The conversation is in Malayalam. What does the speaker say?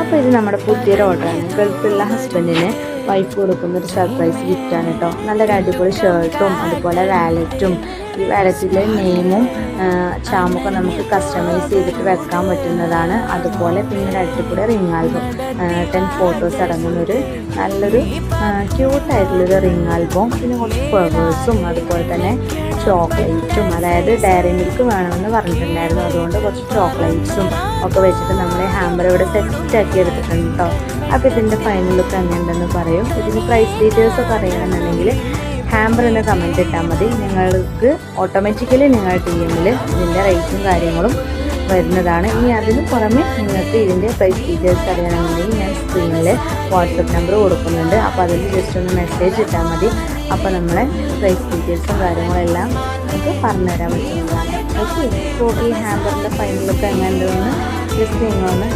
അപ്പോൾ ഇത് നമ്മുടെ പുതിയൊരു ഓർഡറാണ്. ഗൾഫിലുള്ള ഹസ്ബൻഡിന് വൈഫ് കൊടുക്കുന്ന ഒരു സർപ്രൈസ് ഗിഫ്റ്റാണ് കേട്ടോ. നല്ലൊരു അടിപൊളി ഷർട്ടും അതുപോലെ വാലറ്റും, ഈ വാലറ്റിലെ നെയിമും ചാമൊക്കെ നമുക്ക് കസ്റ്റമൈസ് ചെയ്തിട്ട് വെക്കാൻ പറ്റുന്നതാണ്. അതുപോലെ പിന്നെ ഒരു അടിപൊളി റിംഗ് ആൽബം 10 ഫോട്ടോസ് അടങ്ങുന്നൊരു നല്ലൊരു ക്യൂട്ടായിട്ടുള്ളൊരു റിംഗ് ആൽബം, പിന്നെ കുറച്ച് ഫ്ലവേഴ്സും അതുപോലെ തന്നെ ചോക്ലേറ്റ്സും, അതായത് ഡയറി മിൽക്ക് വേണമെന്ന് പറഞ്ഞിട്ടുണ്ടായിരുന്നു. അതുകൊണ്ട് കുറച്ച് ചോക്ലേറ്റ്സും ഒക്കെ വെച്ചിട്ട് നമ്മൾ ഹാമ്പർ ഇവിടെ സെറ്റാക്കി എടുത്തിട്ടുണ്ട് കേട്ടോ. അപ്പോൾ ഇതിൻ്റെ ഫൈനൽ ലുക്ക് എങ്ങനെയുണ്ടെന്ന് പറയും. ഇതിന് പ്രൈസ് ഡീറ്റെയിൽസൊക്കെ അറിയണമെന്നുണ്ടെങ്കിൽ ഹാമ്പർ എന്ന കമൻറ്റ് ഇട്ടാൽ മതി. നിങ്ങൾക്ക് ഓട്ടോമാറ്റിക്കലി നിങ്ങളുടെ ടീമിൽ ഇതിൻ്റെ റേറ്റും കാര്യങ്ങളും വരുന്നതാണ്. ഇനി അതിന് പുറമെ നിങ്ങൾക്ക് ഇതിൻ്റെ പ്രൈസ് ഡീറ്റെയിൽസ് അറിയണമെന്നുണ്ടെങ്കിൽ ഞാൻ സ്ക്രീനിൽ വാട്സപ്പ് നമ്പർ കൊടുക്കുന്നുണ്ട്. അപ്പോൾ അതിൽ ജസ്റ്റ് ഒന്ന് മെസ്സേജ് ഇട്ടാൽ മതി. അപ്പോൾ നമ്മളെ പ്രൈസ് ഡീറ്റെയിൽസും കാര്യങ്ങളെല്ലാം നമുക്ക് പറഞ്ഞുതരാൻ പറ്റുന്നതാണ്. ഓക്കെ, ടോട്ടൽ ഹാമ്പറിൻ്റെ ഫൈനലൊക്കെ എങ്ങനെയുണ്ടെന്ന് ജസ്റ്റ് നിങ്ങളൊന്ന്